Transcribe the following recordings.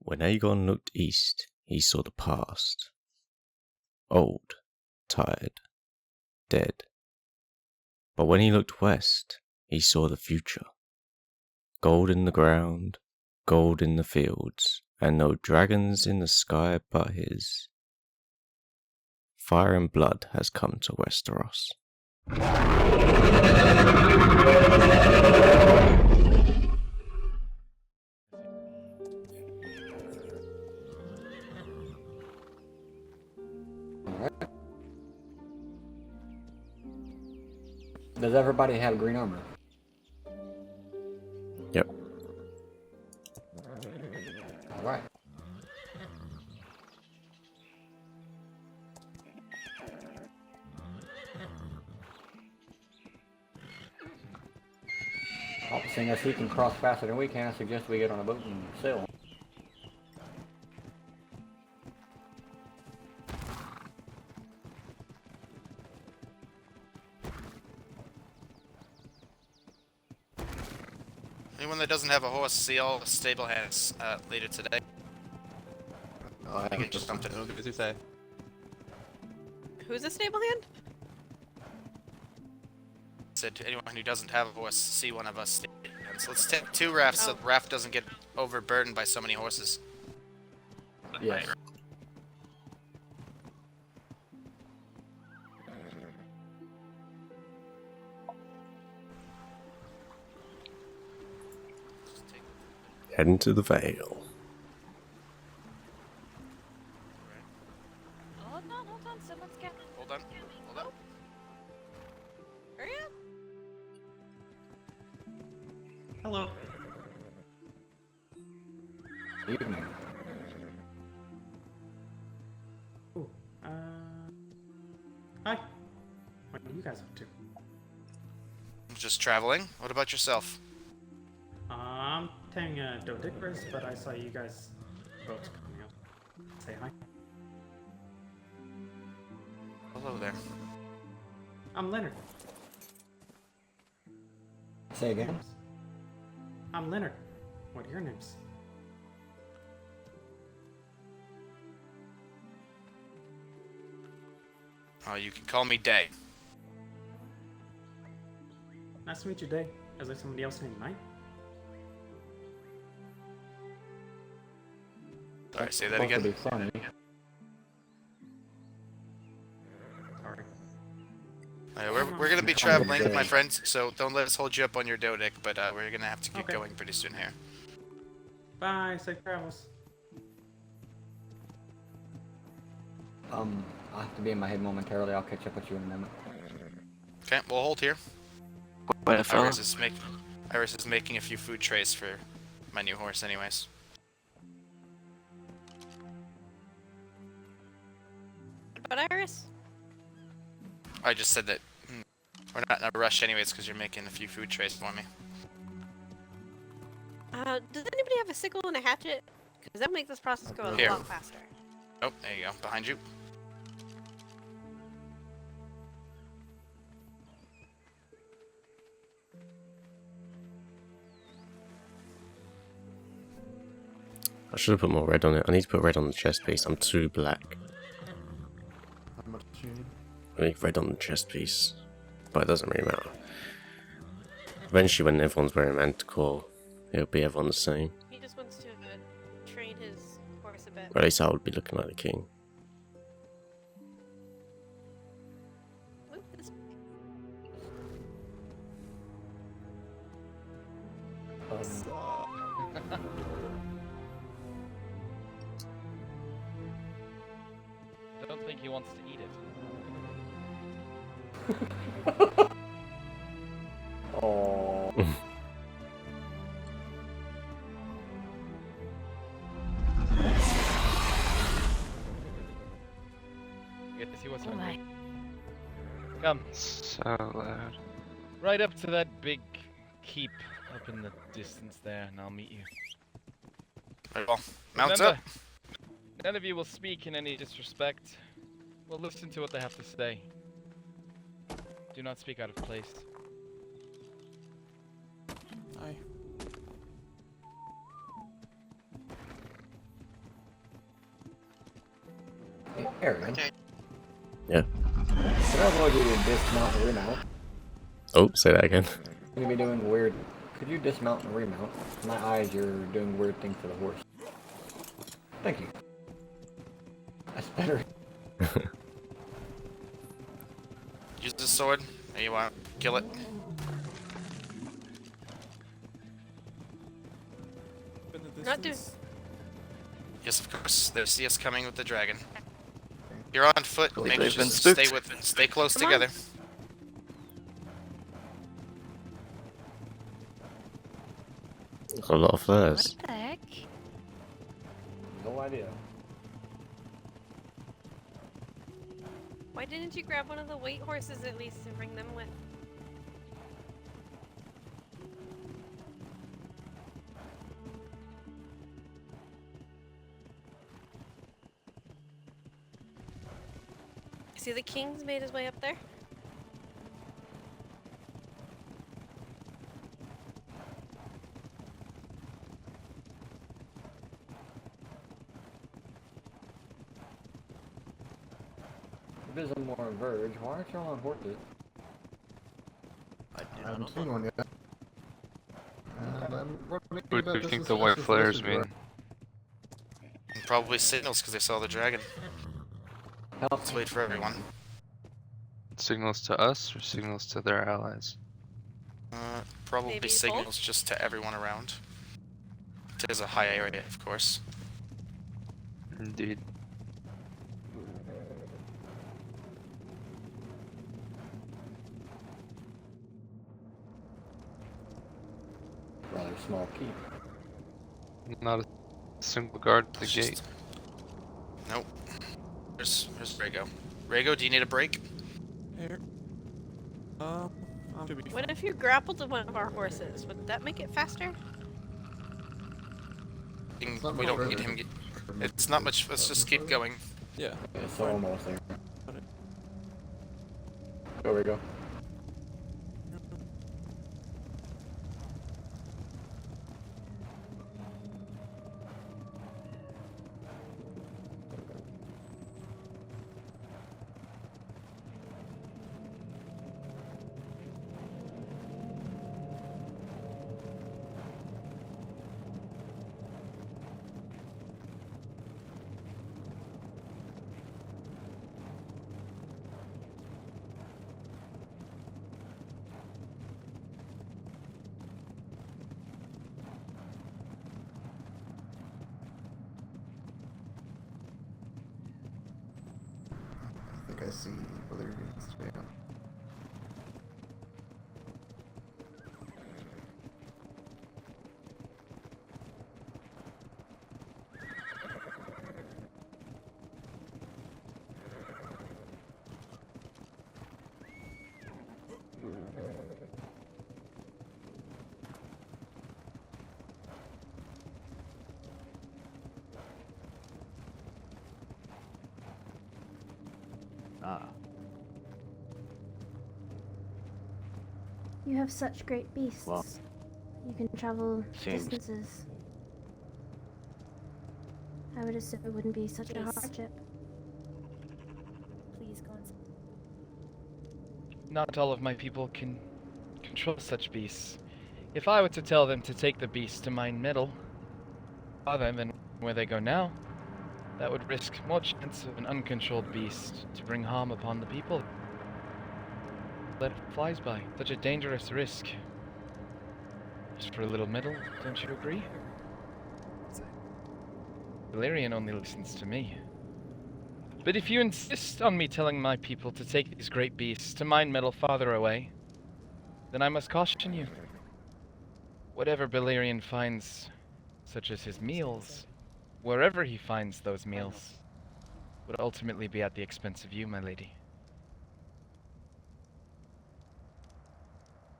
When Aegon looked east, he saw the past. Old, tired, dead. But when he looked west, he saw the future. Gold in the ground, gold in the fields, and no dragons in the sky but his. Fire and blood has come to Westeros. Does everybody have green armor? Yep. Alright. Well, seeing as he can cross faster than we can, I suggest we get on a boat and sail. Anyone that doesn't have a horse, see all the stable hands later today. I think it just jumped in. What did you say? Who's a stable hand? Said to anyone who doesn't have a horse, see one of us stable hands. Let's take 2 rafts so the raft doesn't get overburdened by so many horses. Yes. Head into the Vale. Hold on, someone's coming. Hold on. Hurry up. Hello. Evening. Ooh, hi. What are you guys up to? Just traveling. What about yourself? I'm taking a Dodicarus, but I saw you guys boats coming up. Say hi. Hello there. I'm Leonard. Say again? I'm Leonard. What are your names? Oh, you can call me Day. Nice to meet you, Day. Is there somebody else named Knight? Sorry, say that Supposed to again. be funny. Sorry. We're gonna be traveling, my friends, so don't let us hold you up on your Dodic, but we're gonna have to get Okay. going pretty soon here. Bye, safe travels. I have to be in my head momentarily. I'll catch up with you in a moment. Okay, we'll hold here. Wait, Iris is making a few food trays for my new horse anyways. But Iris? I just said that we're not in a rush anyways because you're making a few food trays for me. Does anybody have a sickle and a hatchet? Because that'll make this process go a Here. lot faster. Oh, there you go, behind you. I should have put more red on it. I need to put red on the chest piece. I'm too black. How much do you need? I need red on the chest piece. But it doesn't really matter. Eventually when everyone's wearing Manticore, it'll be everyone the same. He just wants to train his horse a bit. Or at least I would be looking like the king. Move this. I don't think he wants to eat it. Oh. You get to see what's hungry. Come, So loud. right up to that big keep up in the distance there, and I'll meet you. Very well. Mount Remember, up. none of you will speak in any disrespect. We'll listen to what they have to say. Do not speak out of place. Hi. Hey, Aaron, Yeah. should I avoid you to dismount and remount? Oh, say that again. You're gonna be doing weird. Could you dismount and remount? My eyes, you're doing weird things to the horse. Thank you. That's better. Use the sword. Or you want to kill it? Not doing. Yes, of course. They see us coming with the dragon. You're on foot. Believe Make they've sure been stay spooked. with it. Stay close Come on. together. A lot of furs. What the heck? No idea. Why didn't you grab one of the weight horses at least and bring them with? See, the king's made his way up there. Visible and Verge, why aren't y'all on horses? I haven't seen one yet. What do you think the white flares mean? And probably signals because they saw the dragon. Help. Let's wait for everyone. Signals to us or signals to their allies? Probably Maybe signals both? just to everyone around. It is a high area, of course. Indeed. Rather small keep. Not a single guard at the It's gate. just- Nope. There's Rhaego. Rhaego, do you need a break? What if you grappled to one of our horses? Would that make it faster? We don't need him. It's not much. Let's just keep going. Yeah, it's almost there. There we go. I think I see Valyrian's jam. Ah. You have such great beasts. Well, you can travel seems- distances. I would assume it wouldn't be such a Please. hardship. Please go on. Not all of my people can control such beasts. If I were to tell them to take the beast to mine metal, rather than where they go now, that would risk more chance of an uncontrolled beast to bring harm upon the people that it flies by. Such a dangerous risk. Just for a little metal, don't you agree? Valyrian only listens to me. But if you insist on me telling my people to take these great beasts to mine metal farther away, then I must caution you. Whatever Valyrian finds, such as his meals, wherever he finds those meals, would ultimately be at the expense of you, my lady.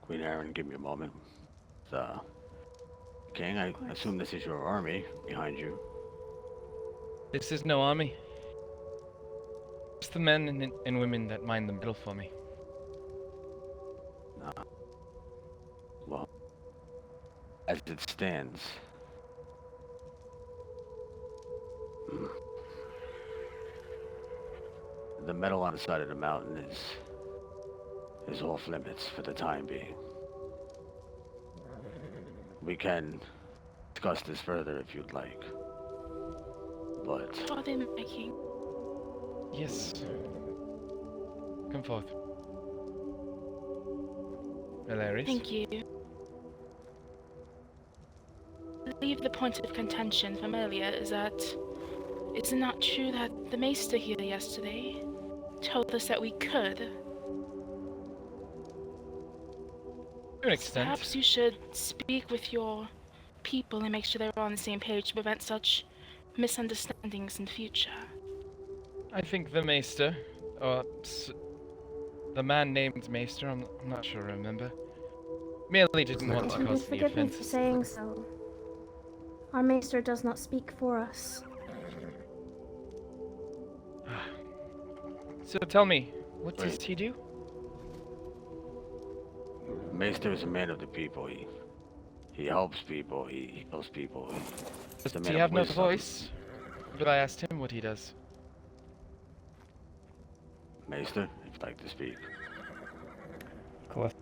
Queen Aaron, give me a moment. King, I assume this is your army behind you. This is no army. It's the men and women that mine the metal for me. Well, as it stands, The metal on the side of the mountain is off limits for the time being. We can discuss this further if you'd like. But Father, my king. Yes. Come forth. Valeris. Thank you. I believe the point of contention from earlier is that it's not true that the Maester here yesterday told us that we could. To an extent. Perhaps you should speak with your people and make sure they're on the same page to prevent such misunderstandings in the future. I think the Maester, or the man named Maester, I'm not sure I remember, merely didn't want to cause the Forgive me offense. for saying so. Our Maester does not speak for us. So tell me, what does he do? Maester is a man of the people. He helps people. He heals people. Does he have no voice? But I asked him what he does. Maester, if you'd like to speak. Of course.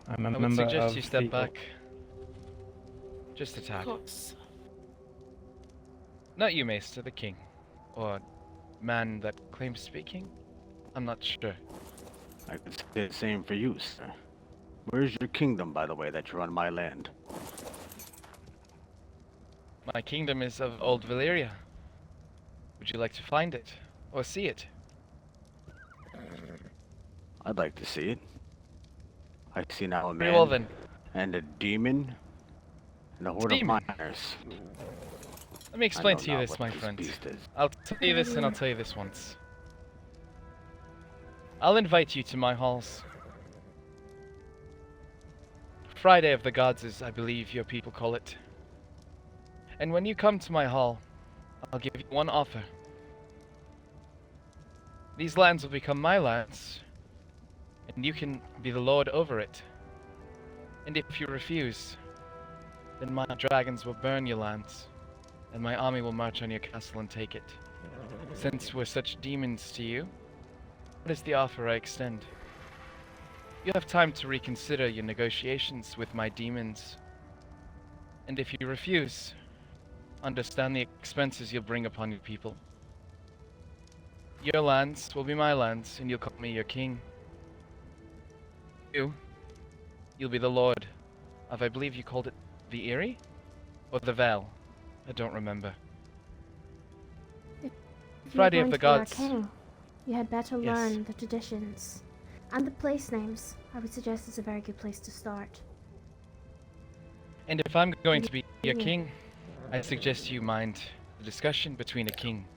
I'm a I would member suggest of you step people. back. Just a tad. Of course. Not you, Maester, the king. Or man that claims to be king? I'm not sure. I could say the same for you, sir. Where's your kingdom, by the way, that you're on my land? My kingdom is of Old Valyria. Would you like to find it? Or see it? I'd like to see it. I see now a Very well man then. and a demon and a horde of miners. Let me explain know to you not this, what my this friend. beast is. I'll tell you this and I'll tell you this once. I'll invite you to my halls. Friday of the Gods is, I believe, your people call it. And when you come to my hall, I'll give you one offer. These lands will become my lands, and you can be the lord over it. And if you refuse, then my dragons will burn your lands, and my army will march on your castle and take it. Since we're such demons to you, what is the offer I extend? You have time to reconsider your negotiations with my demons. And if you refuse, understand the expenses you'll bring upon your people. Your lands will be my lands, and you'll call me your king. You'll be the lord of, I believe you called it the Eyrie? Or the Vale? I don't remember. If Friday you're of going the to be our Gods. king, you had better Yes. learn the traditions. And the place names, I would suggest, is a very good place to start. And if I'm going to be your Yeah. king, I suggest you mind the discussion between a king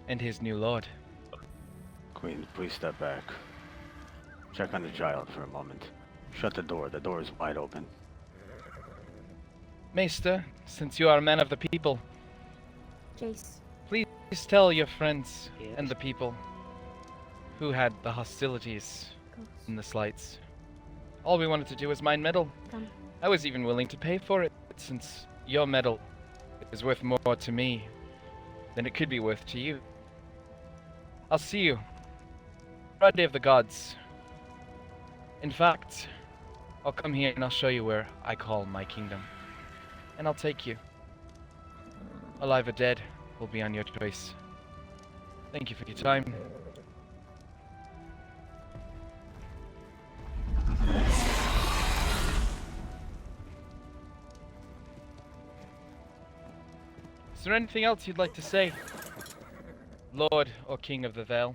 and his new lord. Queen, please step back. Check on the child for a moment. Shut the door. The door is wide open. Maester, since you are a man of the people, Jace. please tell your friends and the people who had the hostilities and the slights. All we wanted to do was mine metal. Come. I was even willing to pay for it, since your metal is worth more to me than it could be worth to you. I'll see you. Friday of the Gods. In fact, I'll come here and I'll show you where I call my kingdom. And I'll take you. Alive or dead will be on your choice. Thank you for your time. Is there anything else you'd like to say, Lord or King of the Vale?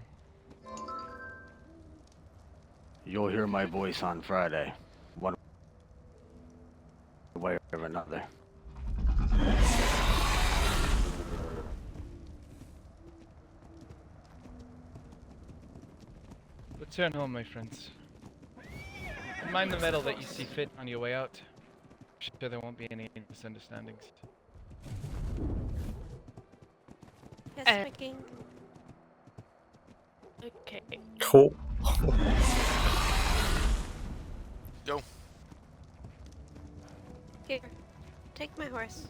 You'll hear my voice on Friday, one way or another. Return home, my friends. And mind the metal that you see fit on your way out. I'm sure there won't be any misunderstandings. Yes, my king. Okay. Cool. Go. Here, take my horse.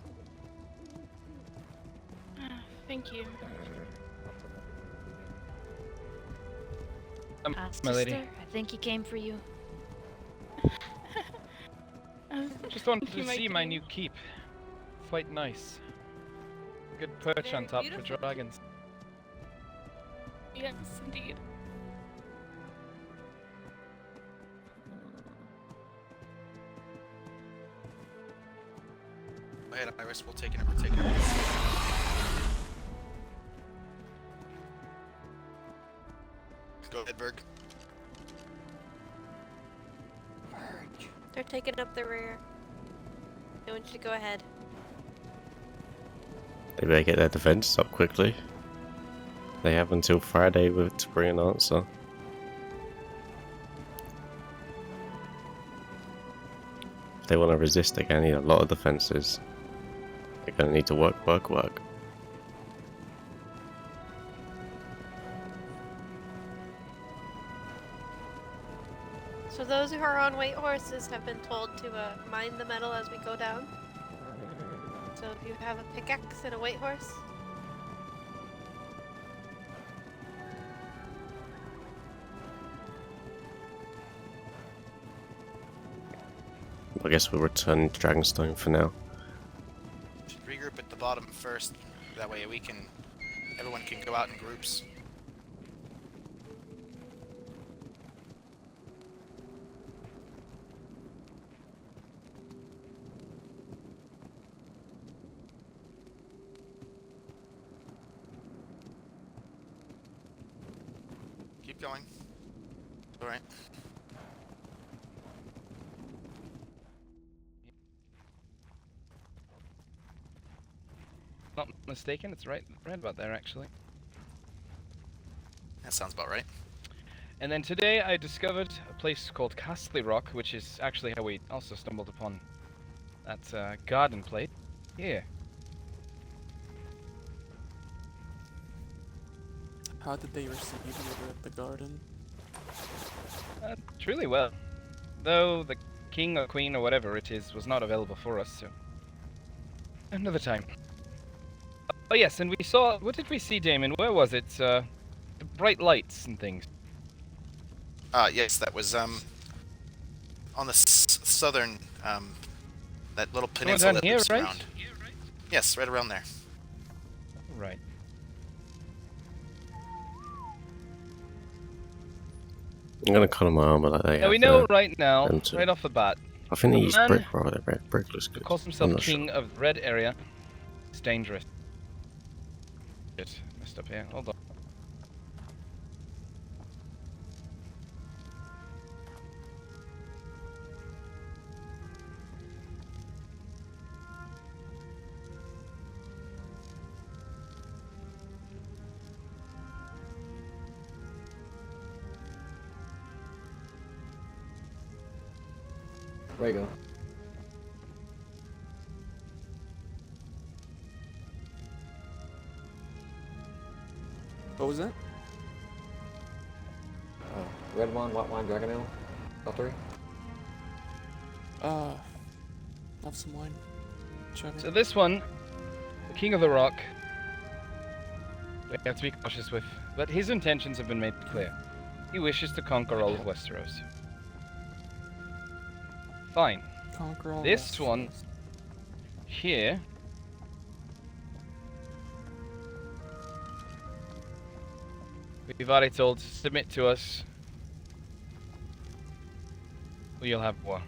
Thank you. My lady. Sister, I think he came for you. Just wanted Thank you, to see my king. new keep. Quite nice. Good perch on top for dragons. Yes, indeed. Go ahead, Iris. We'll take it. We're taking it. Go ahead, Berg. They're taking up the rear. No one should go ahead. They better get their defense up quickly. They have until Friday to bring an answer. If they want to resist, they're going to need a lot of defenses. They're going to need to work. So those who are on white horses have been told to mine the metal as we go down. So if you have a pickaxe and a white horse, I guess we'll return to Dragonstone for now. Should regroup at the bottom first. That way everyone can go out in groups. Keep going. All right. Not mistaken, it's right about there actually. That sounds about right. And then today I discovered a place called Castley Rock, which is actually how we also stumbled upon that garden plate. Here. How did they receive you at the garden? Truly well. Though the king or queen or whatever it is was not available for us, so another time. Oh yes, and we saw, what did we see, Damon? Where was it? The bright lights and things. Yes, that was on the southern that little peninsula down that here, loops right? around. Yes, right around there. Right. I'm going to cut on my armor like they Now have we know there. right now, Empty. right off the bat, I think they the use man brick rather than red. Brick looks good. calls I'm himself not king sure. of the red area. It's dangerous. Shit, messed up here. Hold on. Rhaego. What was that? Red wine, white wine, dragon ale. All three. Have some wine. Chug it. So this one, the King of the Rock, we have to be cautious with, but his intentions have been made clear. He wishes to conquer all of Westeros. Fine. Conquer all This Westeros. one here we've already told to submit to us or you'll have war.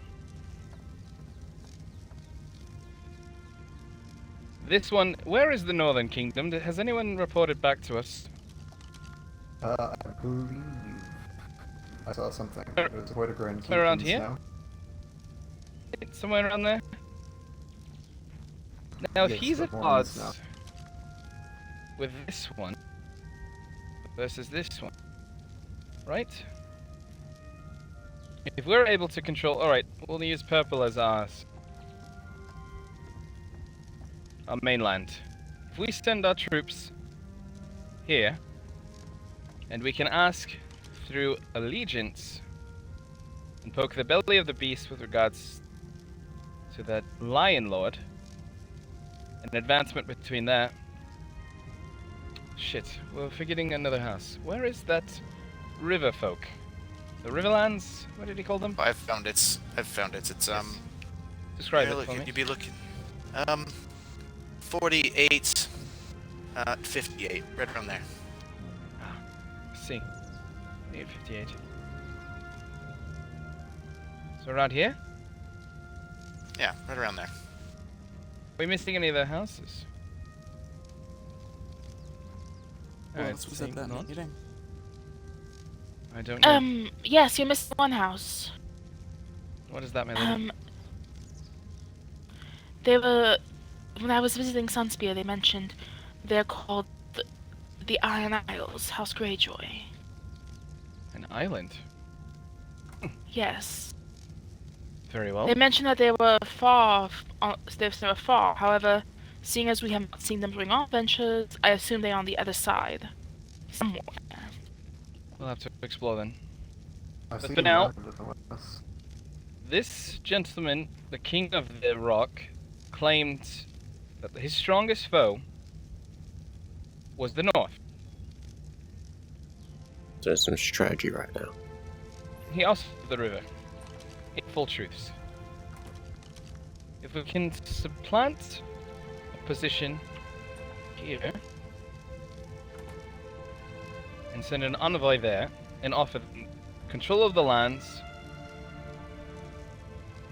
This one, where is the Northern Kingdom? Has anyone reported back to us? I believe I saw something. Where- It was quite a grand where around kingdoms here? now. Somewhere around there? Now, if Yes, he's the at horns odds with this one versus this one, right? If we're able to control, alright, we'll use purple as ours. Our mainland. If we send our troops here, and we can ask through allegiance and poke the belly of the beast with regards to that Lion Lord, an advancement between that. Shit, we're forgetting another house. Where is that river folk. The Riverlands? What did he call them? I've found it. It's Describe here, it for me. You'd be looking. 48, 58, right around there. See. 858. So around here? Yeah, right around there. Are we missing any of the houses? Who Alright, else was at that not. meeting? I don't know. Yes, you missed one house. What is that, my lady? They were... When I was visiting Sunspear, they mentioned they're called the Iron Isles, House Greyjoy. An island? Yes. Very well. They mentioned that they were far. They were far. However, seeing as we have not seen them during our ventures, I assume they're on the other side, somewhere. We'll have to explore then. I've But seen for now, them in the West. this gentleman, the King of the Rock, claimed that his strongest foe was the North. There's some strategy right now. He asked for the river. Full truths. If we can supplant a position here and send an envoy there and offer them control of the lands,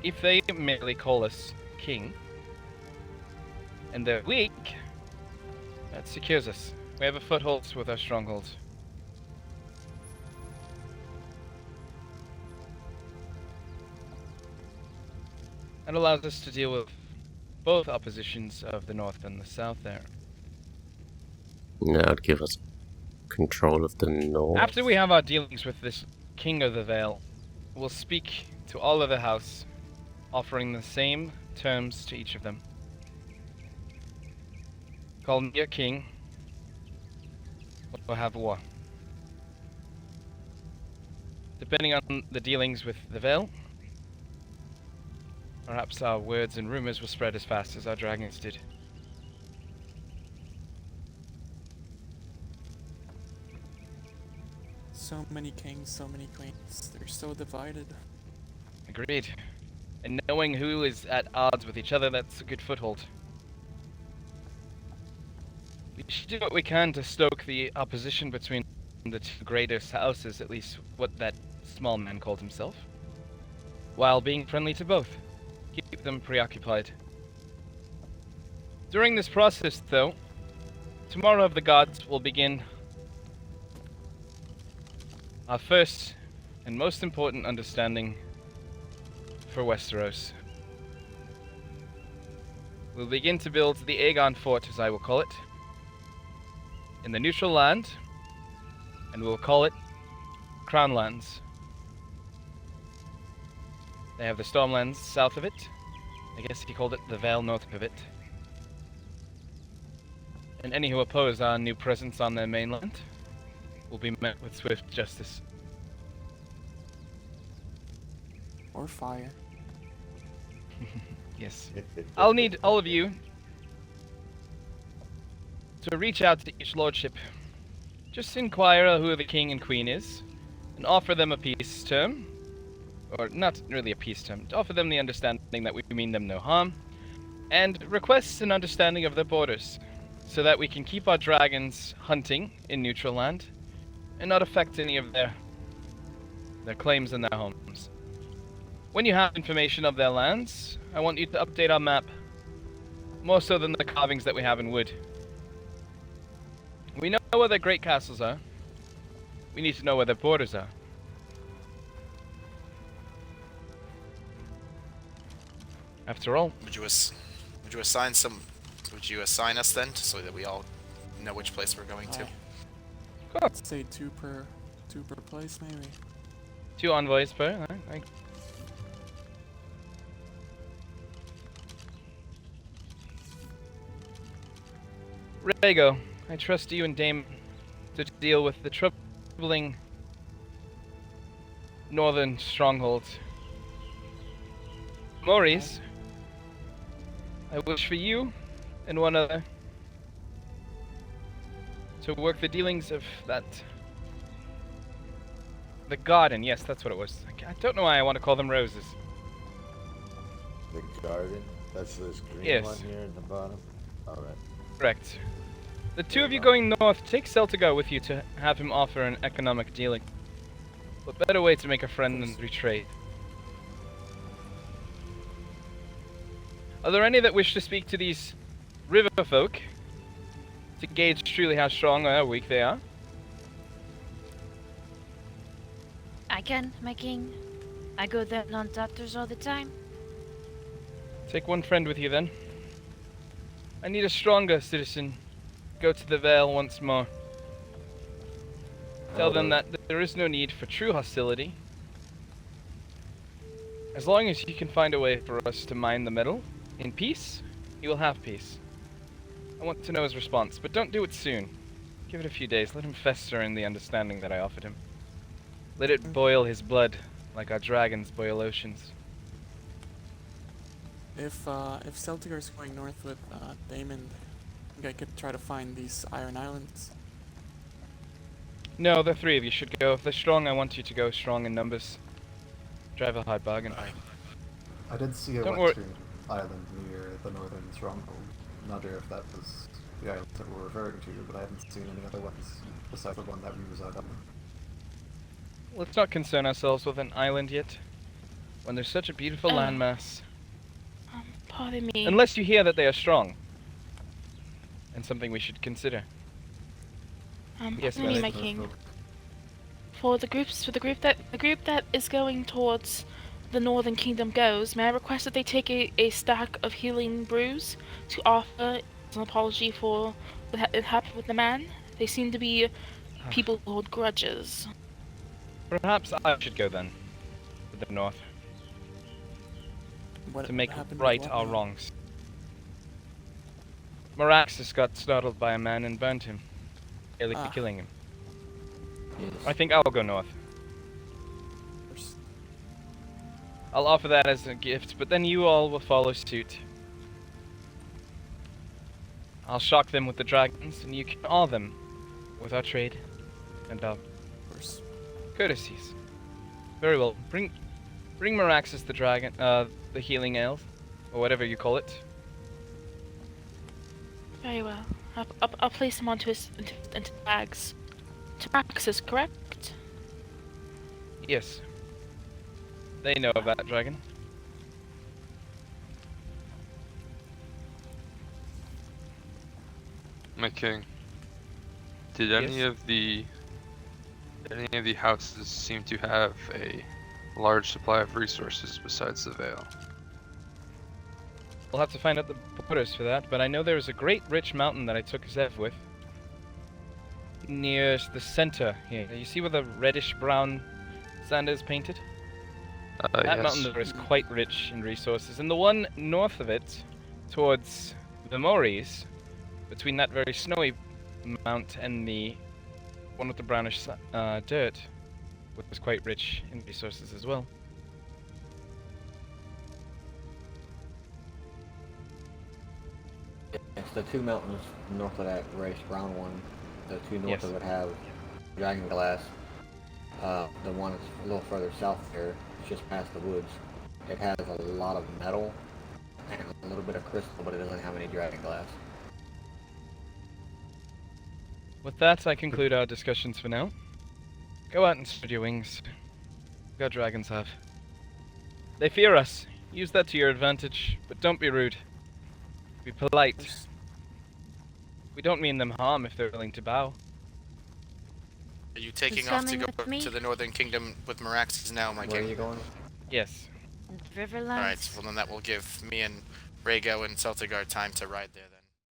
if they merely call us king and they're weak, that secures us. We have a foothold with our strongholds. That allows us to deal with both oppositions of the north and the south there. That would give us control of the north. After we have our dealings with this King of the Vale, we'll speak to all of the house, offering the same terms to each of them. Call me a king, we'll have war. Depending on the dealings with the Vale, perhaps our words and rumors will spread as fast as our dragons did. So many kings, so many queens. They're so divided. Agreed. And knowing who is at odds with each other, that's a good foothold. We should do what we can to stoke the opposition between the two greatest houses, at least what that small man called himself, while being friendly to both. Keep them preoccupied. During this process, though, tomorrow of the gods will begin our first and most important understanding for Westeros. We'll begin to build the Aegon Fort, as I will call it, in the neutral land, and we'll call it Crown Lands. They have the Stormlands south of it. I guess he called it the Vale north of it. And any who oppose our new presence on their mainland will be met with swift justice. Or fire. Yes. I'll need all of you to reach out to each lordship. Just inquire who the king and queen is, and offer them a peace term. Or not really a peace term, to offer them the understanding that we mean them no harm, and request an understanding of their borders, so that we can keep our dragons hunting in neutral land, and not affect any of their claims and their homes. When you have information of their lands, I want you to update our map, more so than the carvings that we have in wood. We know where their great castles are. We need to know where their borders are. After all, Would you assign us then, so that we all know which place we're going to? I'd say two per place, maybe. 2 envoys per. Alright. Rhaego, I trust you and Dame to deal with the troubling northern strongholds. Maurice, I wish for you and one other to work the dealings of that The garden, yes, that's what it was. I don't know why I want to call them roses. The garden? That's this green Yes. one here in the bottom? Alright. Correct. The two of you going north, take Celtigar with you to have him offer an economic dealing. What better way to make a friend than through trade? Are there any that wish to speak to these river folk to gauge truly how strong or weak they are? I can, my king. I go there on doctors all the time. Take one friend with you then. I need a stronger citizen. Go to the Vale once more. Tell them that there is no need for true hostility. As long as you can find a way for us to mine the metal in peace, you will have peace. I want to know his response, but don't do it soon. Give it a few days. Let him fester in the understanding that I offered him. Let it boil his blood, like our dragons boil oceans. If Celtigar is going north with Damon, I think I could try to find these Iron Islands. No, the three of you should go. If they're strong, I want you to go strong in numbers. Drive a hard bargain. I did see a Don't western island near the northern stronghold. Not sure if that was the island that we're referring to, but I haven't seen any other ones besides the one that we reside on. Let's not concern ourselves with an island yet, when there's such a beautiful landmass. Pardon me. Unless you hear that they are strong, and something we should consider. Yes, Pardon me, ma'am. my king. For the group that is going towards the Northern Kingdom goes, may I request that they take a stack of healing brews to offer as an apology for what happened with the man? They seem to be people who hold grudges. Perhaps I should go then, to the north, to make right our wrongs. Meraxus got startled by a man and burned him, nearly killing him. I think I'll go north. I'll offer that as a gift, but then you all will follow suit. I'll shock them with the dragons, and you can awe them with our trade and our courtesies. Very well. Bring Meraxus the dragon, the healing ale, or whatever you call it. Very well. I'll place him into bags. Taxes, correct? Yes. They know of that dragon. My king, did any of the houses seem to have a large supply of resources besides the Vale? We'll have to find out the borders for that, but I know there is a great rich mountain that I took Zev with. Near the center here. You see where the reddish-brown sand is painted? That yes. mountain there is quite rich in resources. And the one north of it, towards the Mories, between that very snowy mount and the one with the brownish dirt, was quite rich in resources as well. It's the two mountains north of that reddish brown one. The two north of it have dragon glass. The one that's a little further south there, it's just past the woods. It has a lot of metal and a little bit of crystal, but it doesn't have any dragon glass. With that, I conclude our discussions for now. Go out and spread your wings. What dragons have. They fear us. Use that to your advantage, but don't be rude. Be polite. We don't mean them harm if they're willing to bow. Are you taking Who's off to coming go with me? to the Northern Kingdom with Meraxes now, my king? Where are you going? Yes. Riverlands. Alright, well then that will give me and Rhaego and Celtigar time to ride there.